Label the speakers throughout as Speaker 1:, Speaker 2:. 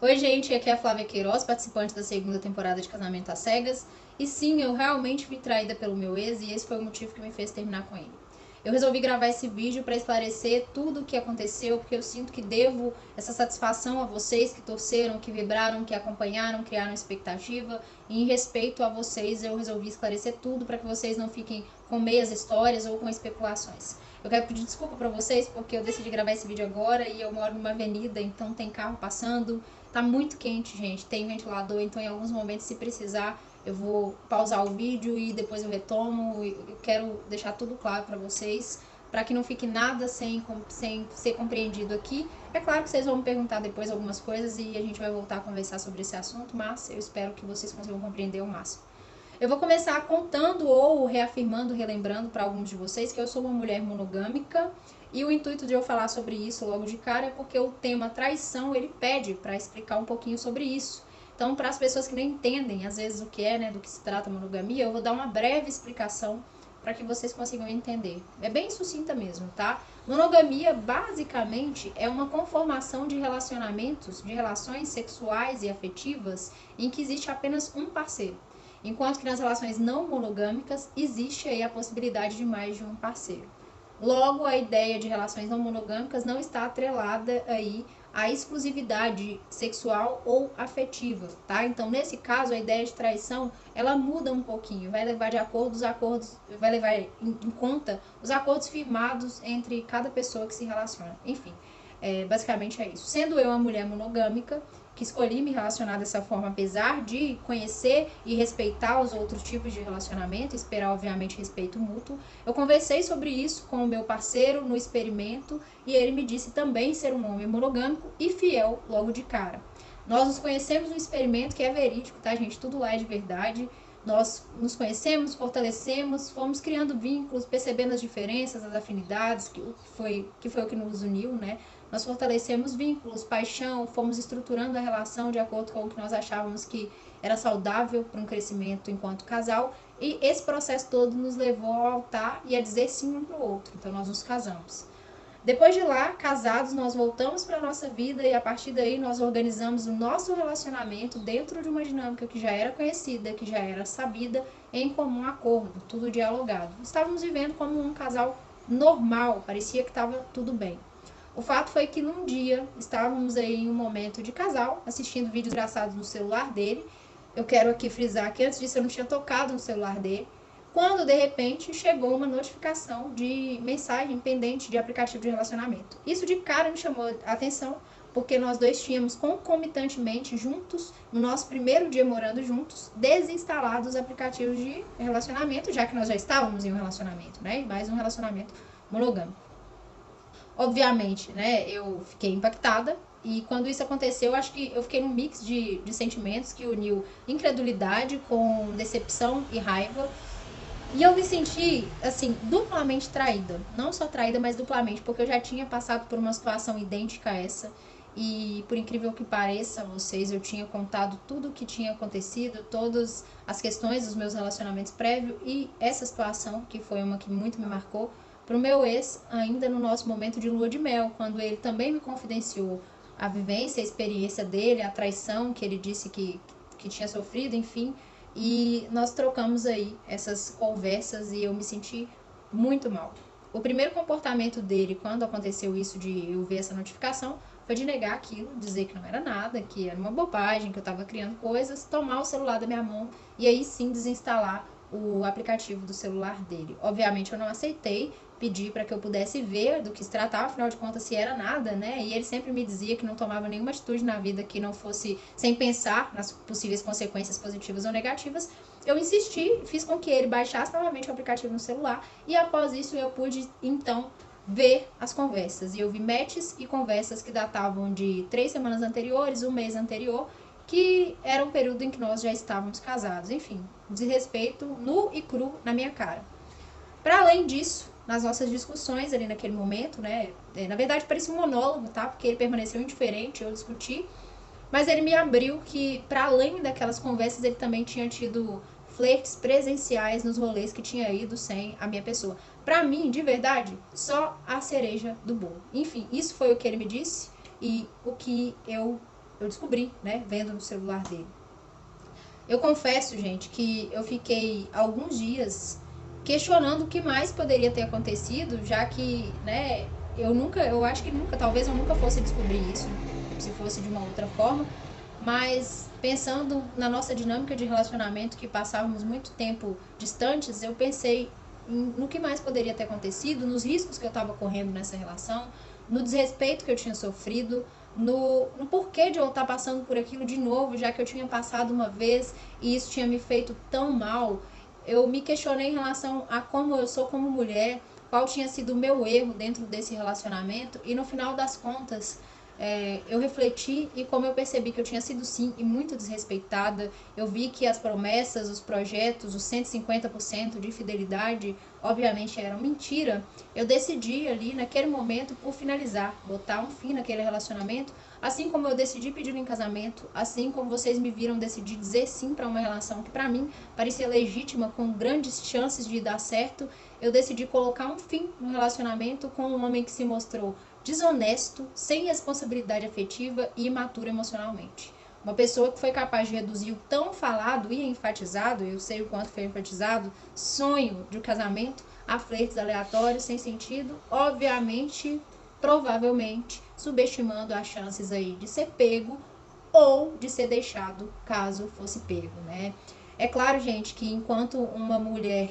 Speaker 1: Oi, gente, aqui é a Flávia Queiroz, participante da segunda temporada de Casamento às Cegas. E sim, eu realmente fui traída pelo meu ex e esse foi o motivo que me fez terminar com ele. Eu resolvi gravar esse vídeo para esclarecer tudo o que aconteceu, porque eu sinto que devo essa satisfação a vocês que torceram, que vibraram, que acompanharam, criaram expectativa. E em respeito a vocês, eu resolvi esclarecer tudo para que vocês não fiquem com meias histórias ou com especulações. Eu quero pedir desculpa para vocês porque eu decidi gravar esse vídeo agora e eu moro numa avenida, então tem carro passando. Tá muito quente, gente, tem ventilador, então em alguns momentos, se precisar, eu vou pausar o vídeo e depois eu retomo. Eu quero deixar tudo claro para vocês, para que não fique nada sem ser compreendido aqui. É claro que vocês vão me perguntar depois algumas coisas e a gente vai voltar a conversar sobre esse assunto, mas eu espero que vocês consigam compreender o máximo. Eu vou começar contando ou reafirmando, relembrando para alguns de vocês que eu sou uma mulher monogâmica. E o intuito de eu falar sobre isso logo de cara é porque o tema traição, ele pede para explicar um pouquinho sobre isso. Então, para as pessoas que não entendem, às vezes, o que é, né, do que se trata a monogamia, eu vou dar uma breve explicação para que vocês consigam entender. É bem sucinta mesmo, tá? Monogamia, basicamente, é uma conformação de relacionamentos, de relações sexuais e afetivas em que existe apenas um parceiro. Enquanto que nas relações não monogâmicas, existe aí a possibilidade de mais de um parceiro. Logo, a ideia de relações não monogâmicas não está atrelada aí à exclusividade sexual ou afetiva, tá? Então, nesse caso, a ideia de traição, ela muda um pouquinho, vai levar vai levar em conta os acordos firmados entre cada pessoa que se relaciona. Enfim, basicamente é isso. Sendo eu uma mulher monogâmica, que escolhi me relacionar dessa forma, apesar de conhecer e respeitar os outros tipos de relacionamento, esperar, obviamente, respeito mútuo. Eu conversei sobre isso com o meu parceiro no experimento e ele me disse também ser um homem monogâmico e fiel logo de cara. Nós nos conhecemos no experimento, que é verídico, tá, gente? Tudo lá é de verdade. Nós nos conhecemos, fortalecemos, fomos criando vínculos, percebendo as diferenças, as afinidades, que foi o que nos uniu, né? Nós fortalecemos vínculos, paixão, fomos estruturando a relação de acordo com o que nós achávamos que era saudável para um crescimento enquanto casal. E esse processo todo nos levou ao altar e a dizer sim um para o outro. Então nós nos casamos. Depois de lá, casados, nós voltamos para a nossa vida e a partir daí nós organizamos o nosso relacionamento dentro de uma dinâmica que já era conhecida, que já era sabida, em comum acordo, tudo dialogado. Estávamos vivendo como um casal normal, parecia que estava tudo bem. O fato foi que num dia estávamos aí em um momento de casal, assistindo vídeos engraçados no celular dele. Eu quero aqui frisar que antes disso eu não tinha tocado no celular dele. Quando de repente chegou uma notificação de mensagem pendente de aplicativo de relacionamento. Isso de cara me chamou a atenção, porque nós dois tínhamos concomitantemente juntos, no nosso primeiro dia morando juntos, desinstalado os aplicativos de relacionamento, já que nós já estávamos em um relacionamento, né? E mais um relacionamento monogâmico. Obviamente, né, eu fiquei impactada e quando isso aconteceu, acho que eu fiquei num mix de sentimentos que uniu incredulidade com decepção e raiva. E eu me senti, assim, duplamente traída. Não só traída, mas duplamente, porque eu já tinha passado por uma situação idêntica a essa. E, por incrível que pareça a vocês, eu tinha contado tudo o que tinha acontecido, todas as questões dos meus relacionamentos prévios e essa situação, que foi uma que muito me marcou, para o meu ex, ainda no nosso momento de lua de mel, quando ele também me confidenciou a vivência, a experiência dele, a traição que ele disse que tinha sofrido, enfim. E nós trocamos aí essas conversas e eu me senti muito mal. O primeiro comportamento dele, quando aconteceu isso de eu ver essa notificação, foi de negar aquilo, dizer que não era nada, que era uma bobagem, que eu estava criando coisas, tomar o celular da minha mão e aí sim desinstalar o aplicativo do celular dele. Obviamente eu não aceitei, pedi para que eu pudesse ver do que se tratava, afinal de contas se era nada, né? E ele sempre me dizia que não tomava nenhuma atitude na vida que não fosse sem pensar nas possíveis consequências positivas ou negativas. Eu insisti, fiz com que ele baixasse novamente o aplicativo no celular e após isso eu pude então ver as conversas. E eu vi matches e conversas que datavam de 3 semanas anteriores, um mês anterior, que era um período em que nós já estávamos casados. Enfim, desrespeito nu e cru na minha cara. Para além disso, nas nossas discussões ali naquele momento, né, na verdade parecia um monólogo, tá, porque ele permaneceu indiferente, eu discuti, mas ele me abriu que, para além daquelas conversas, ele também tinha tido flertes presenciais nos rolês que tinha ido sem a minha pessoa. Pra mim, de verdade, só a cereja do bolo. Enfim, isso foi o que ele me disse e o que eu eu descobri, né, vendo no celular dele. Eu confesso, gente, que eu fiquei alguns dias questionando o que mais poderia ter acontecido, já que, né, eu acho que nunca, talvez eu nunca fosse descobrir isso, se fosse de uma outra forma, mas pensando na nossa dinâmica de relacionamento, que passávamos muito tempo distantes, eu pensei no que mais poderia ter acontecido, nos riscos que eu estava correndo nessa relação, no desrespeito que eu tinha sofrido, no porquê de eu estar passando por aquilo de novo, já que eu tinha passado uma vez e isso tinha me feito tão mal. Eu me questionei em relação a como eu sou como mulher, qual tinha sido o meu erro dentro desse relacionamento, e no final das contas, eu refleti, e como eu percebi que eu tinha sido sim e muito desrespeitada, eu vi que as promessas, os projetos, os 150% de fidelidade, obviamente eram mentira. Eu decidi ali naquele momento por finalizar, botar um fim naquele relacionamento, assim como eu decidi pedir em casamento, assim como vocês me viram decidir dizer sim para uma relação que para mim parecia legítima, com grandes chances de dar certo. Eu decidi colocar um fim no relacionamento com um homem que se mostrou desonesto, sem responsabilidade afetiva e imaturo emocionalmente. Uma pessoa que foi capaz de reduzir o tão falado e enfatizado, eu sei o quanto foi enfatizado, sonho de um casamento a flertes aleatórios sem sentido, obviamente, provavelmente, subestimando as chances aí de ser pego ou de ser deixado caso fosse pego, né? É claro, gente, que enquanto uma mulher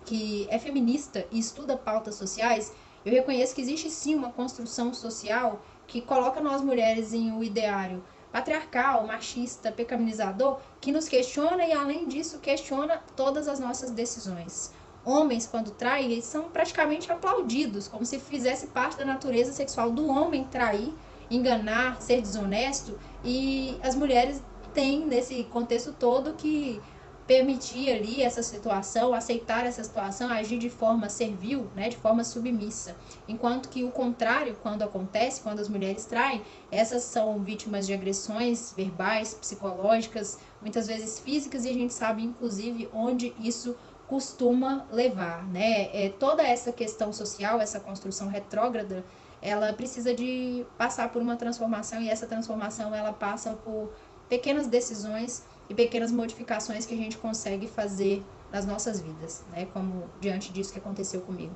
Speaker 1: que é feminista e estuda pautas sociais, eu reconheço que existe sim uma construção social que coloca nós mulheres em um ideário patriarcal, machista, pecaminisador, que nos questiona e, além disso, questiona todas as nossas decisões. Homens, quando traem, eles são praticamente aplaudidos, como se fizesse parte da natureza sexual do homem trair, enganar, ser desonesto, e as mulheres têm, nesse contexto todo, que permitir ali essa situação, aceitar essa situação, agir de forma servil, né, de forma submissa. Enquanto que o contrário, quando acontece, quando as mulheres traem, essas são vítimas de agressões verbais, psicológicas, muitas vezes físicas, e a gente sabe, inclusive, onde isso costuma levar, né? Toda essa questão social, essa construção retrógrada, ela precisa de passar por uma transformação, e essa transformação ela passa por pequenas decisões e pequenas modificações que a gente consegue fazer nas nossas vidas, né? Como diante disso que aconteceu comigo.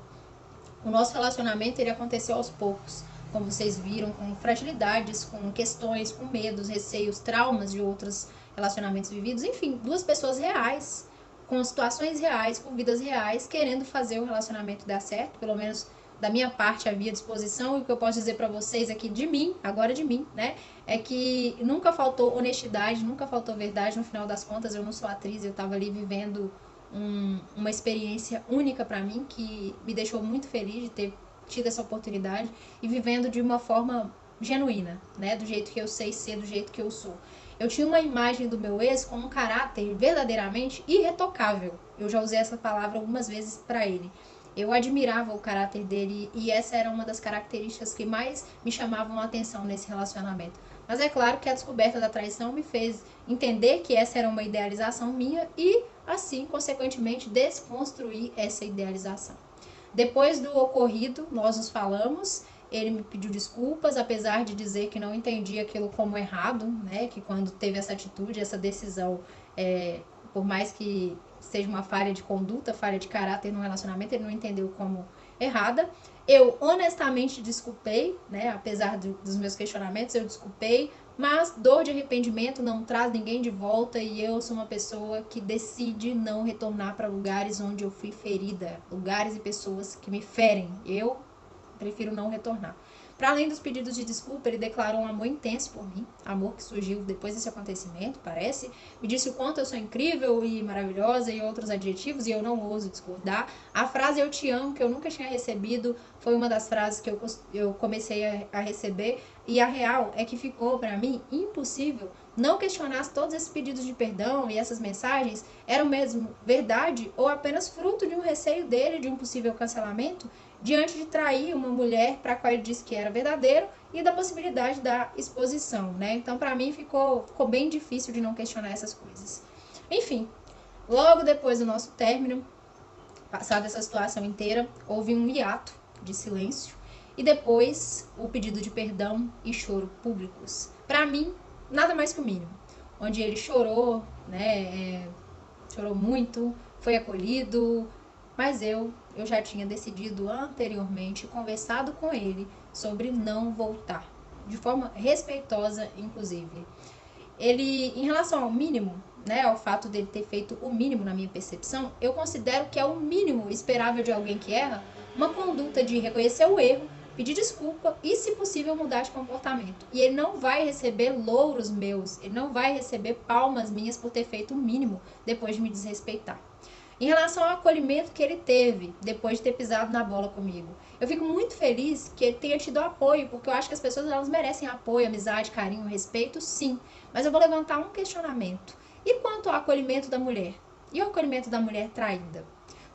Speaker 1: O nosso relacionamento ele aconteceu aos poucos, como vocês viram, com fragilidades, com questões, com medos, receios, traumas de outros relacionamentos vividos, enfim, duas pessoas reais, com situações reais, com vidas reais, querendo fazer o relacionamento dar certo, pelo menos da minha parte havia disposição, e o que eu posso dizer para vocês aqui de mim, agora de mim, né, é que nunca faltou honestidade, nunca faltou verdade. No final das contas, eu não sou atriz, eu estava ali vivendo uma experiência única para mim, que me deixou muito feliz de ter tido essa oportunidade e vivendo de uma forma genuína, né, do jeito que eu sei ser, do jeito que eu sou. Eu tinha uma imagem do meu ex com um caráter verdadeiramente irretocável. Eu já usei essa palavra algumas vezes para ele. Eu admirava o caráter dele e essa era uma das características que mais me chamavam a atenção nesse relacionamento. Mas é claro que a descoberta da traição me fez entender que essa era uma idealização minha e, assim, consequentemente, desconstruir essa idealização. Depois do ocorrido, nós nos falamos, ele me pediu desculpas, apesar de dizer que não entendia aquilo como errado, né? Que quando teve essa atitude, essa decisão, por mais que seja uma falha de conduta, falha de caráter no relacionamento, ele não entendeu como errada. Eu honestamente desculpei, né? Apesar dos meus questionamentos, eu desculpei, mas dor de arrependimento não traz ninguém de volta, e eu sou uma pessoa que decide não retornar para lugares onde eu fui ferida, lugares e pessoas que me ferem. Eu prefiro não retornar. Para além dos pedidos de desculpa, ele declarou um amor intenso por mim, amor que surgiu depois desse acontecimento, parece. Me disse o quanto eu sou incrível e maravilhosa e outros adjetivos, e eu não ouso discordar. A frase "eu te amo", que eu nunca tinha recebido, foi uma das frases que eu comecei a receber, e a real é que ficou para mim impossível não questionar se todos esses pedidos de perdão e essas mensagens eram mesmo verdade ou apenas fruto de um receio dele de um possível cancelamento, diante de trair uma mulher para a qual ele disse que era verdadeiro, e da possibilidade da exposição, né? Então, para mim, ficou bem difícil de não questionar essas coisas. Enfim, logo depois do nosso término, passada essa situação inteira, houve um hiato de silêncio, e depois o pedido de perdão e choro públicos. Para mim, nada mais que o mínimo. Onde ele chorou, né? Chorou muito, foi acolhido, mas eu já tinha decidido anteriormente, conversado com ele sobre não voltar, de forma respeitosa, inclusive. Ele, em relação ao mínimo, né, ao fato dele ter feito o mínimo na minha percepção, eu considero que é o mínimo esperável de alguém que erra, uma conduta de reconhecer o erro, pedir desculpa e, se possível, mudar de comportamento. E ele não vai receber louros meus, ele não vai receber palmas minhas por ter feito o mínimo depois de me desrespeitar. Em relação ao acolhimento que ele teve depois de ter pisado na bola comigo, eu fico muito feliz que ele tenha tido apoio, porque eu acho que as pessoas elas merecem apoio, amizade, carinho, respeito, sim. Mas eu vou levantar um questionamento. E quanto ao acolhimento da mulher? E o acolhimento da mulher traída?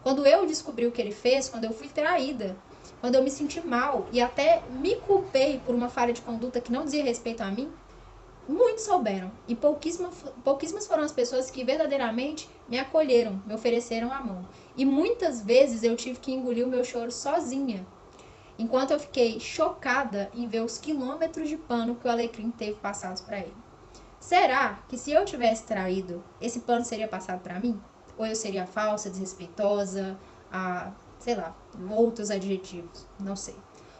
Speaker 1: Quando eu descobri o que ele fez, quando eu fui traída, quando eu me senti mal e até me culpei por uma falha de conduta que não dizia respeito a mim, muitos souberam. E pouquíssimas foram as pessoas que verdadeiramente me acolheram, me ofereceram a mão. E muitas vezes eu tive que engolir o meu choro sozinha, enquanto eu fiquei chocada em ver os quilômetros de pano que o Alecrim teve passados para ele. Será que se eu tivesse traído, esse pano seria passado para mim? Ou eu seria falsa, desrespeitosa, sei lá, outros adjetivos, não sei.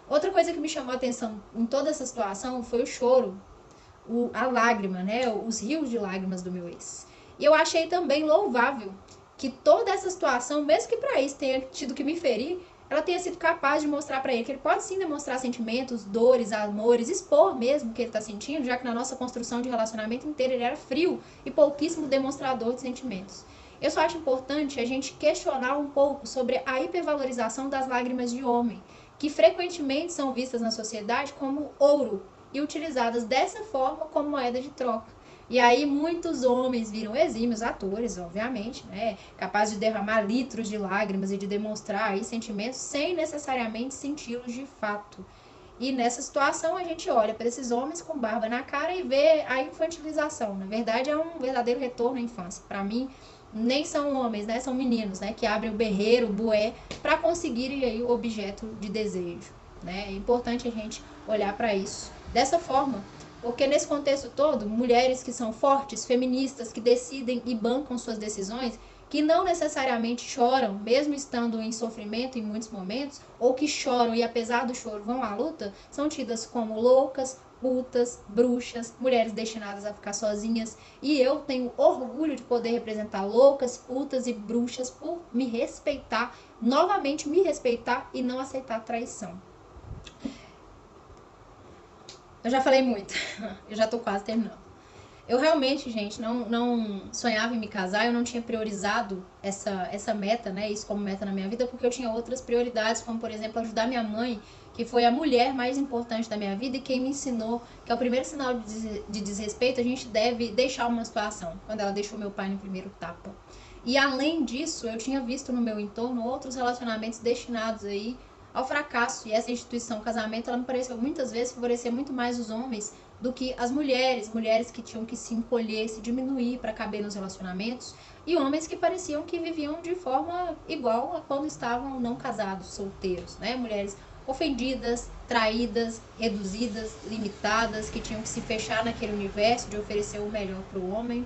Speaker 1: Outra coisa que me chamou a atenção em toda essa situação foi o choro, a lágrima, né? Os rios de lágrimas do meu ex. E eu achei também louvável que toda essa situação, mesmo que para isso tenha tido que me ferir, ela tenha sido capaz de mostrar para ele que ele pode sim demonstrar sentimentos, dores, amores, expor mesmo o que ele está sentindo, já que na nossa construção de relacionamento inteiro ele era frio e pouquíssimo demonstrador de sentimentos. Eu só acho importante a gente questionar um pouco sobre a hipervalorização das lágrimas de homem, que frequentemente são vistas na sociedade como ouro e utilizadas dessa forma como moeda de troca. E aí muitos homens viram exímios atores, obviamente, né, capazes de derramar litros de lágrimas e de demonstrar aí sentimentos sem necessariamente senti-los de fato. E nessa situação a gente olha para esses homens com barba na cara e vê a infantilização. Na verdade é um verdadeiro retorno à infância. Para mim, nem são homens, né, são meninos, né, que abrem o berreiro, o bué, para conseguirem aí o objeto de desejo. Né? É importante a gente olhar para isso dessa forma, porque nesse contexto todo, mulheres que são fortes, feministas, que decidem e bancam suas decisões, que não necessariamente choram, mesmo estando em sofrimento em muitos momentos, ou que choram e apesar do choro vão à luta, são tidas como loucas, putas, bruxas, mulheres destinadas a ficar sozinhas. E eu tenho orgulho de poder representar loucas, putas e bruxas por me respeitar, novamente me respeitar e não aceitar traição. Eu já falei muito, eu já tô quase terminando. Eu realmente, gente, não sonhava em me casar, eu não tinha priorizado essa meta, né, isso como meta na minha vida, porque eu tinha outras prioridades, como, por exemplo, ajudar minha mãe, que foi a mulher mais importante da minha vida e quem me ensinou que é o primeiro sinal de desrespeito, a gente deve deixar uma situação, quando ela deixou meu pai no primeiro tapa. E além disso, eu tinha visto no meu entorno outros relacionamentos destinados aí ao fracasso, e essa instituição casamento, ela me pareceu muitas vezes favorecer muito mais os homens do que as mulheres que tinham que se encolher, se diminuir para caber nos relacionamentos, e homens que pareciam que viviam de forma igual a quando estavam não casados, solteiros, né? Mulheres ofendidas, traídas, reduzidas, limitadas, que tinham que se fechar naquele universo de oferecer o melhor para o homem.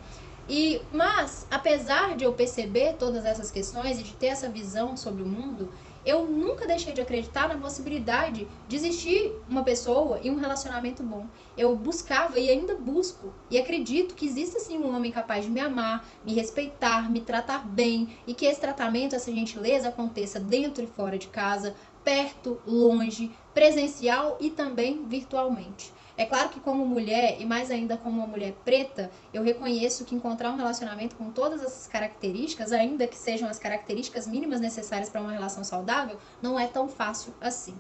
Speaker 1: Mas, apesar de eu perceber todas essas questões e de ter essa visão sobre o mundo, eu nunca deixei de acreditar na possibilidade de existir uma pessoa e um relacionamento bom. Eu buscava e ainda busco e acredito que existe sim um homem capaz de me amar, me respeitar, me tratar bem e que esse tratamento, essa gentileza aconteça dentro e fora de casa, perto, longe, presencial e também virtualmente. É claro que como mulher, e mais ainda como uma mulher preta, eu reconheço que encontrar um relacionamento com todas essas características, ainda que sejam as características mínimas necessárias para uma relação saudável, não é tão fácil assim.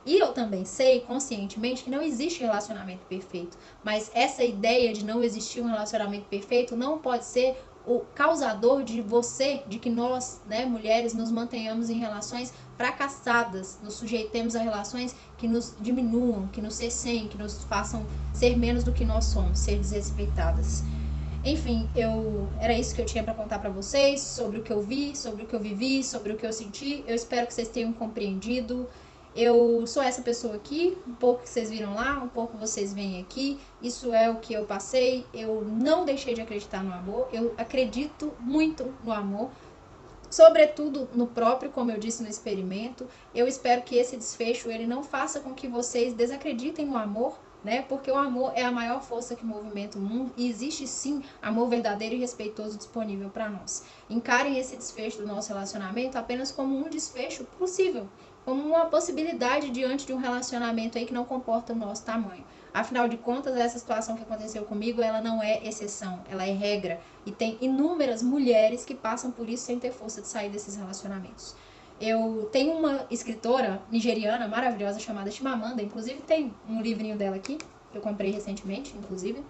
Speaker 1: E eu também sei, conscientemente, que não existe relacionamento perfeito. Mas essa ideia de não existir um relacionamento perfeito não pode ser o causador de que nós, né, mulheres, nos mantenhamos em relações fracassadas, nos sujeitemos a relações que nos diminuam, que nos cerceiem, que nos façam ser menos do que nós somos, ser desrespeitadas. Enfim, era isso que eu tinha para contar para vocês, sobre o que eu vi, sobre o que eu vivi, sobre o que eu senti. Eu espero que vocês tenham compreendido Eu sou essa pessoa aqui, um pouco que vocês viram lá, um pouco vocês veem aqui. Isso é o que eu passei. Eu não deixei de acreditar no amor. Eu acredito muito no amor, sobretudo no próprio, como eu disse no experimento. Eu espero que esse desfecho ele não faça com que vocês desacreditem no amor, né? Porque o amor é a maior força que movimenta o mundo e existe sim amor verdadeiro e respeitoso disponível para nós. Encarem esse desfecho do nosso relacionamento apenas como um desfecho possível, como uma possibilidade diante de um relacionamento aí que não comporta o nosso tamanho. Afinal de contas, essa situação que aconteceu comigo, ela não é exceção, ela é regra. E tem inúmeras mulheres que passam por isso sem ter força de sair desses relacionamentos. Eu tenho uma escritora nigeriana maravilhosa chamada Chimamanda, inclusive tem um livrinho dela aqui, que eu comprei recentemente, inclusive,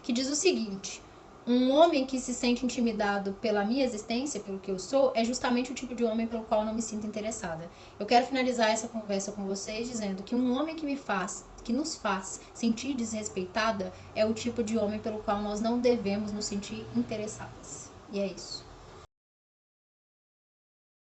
Speaker 1: que diz o seguinte: um homem que se sente intimidado pela minha existência, pelo que eu sou, é justamente o tipo de homem pelo qual eu não me sinto interessada. Eu quero finalizar essa conversa com vocês dizendo que um homem que nos faz sentir desrespeitada, é o tipo de homem pelo qual nós não devemos nos sentir interessadas. E é isso.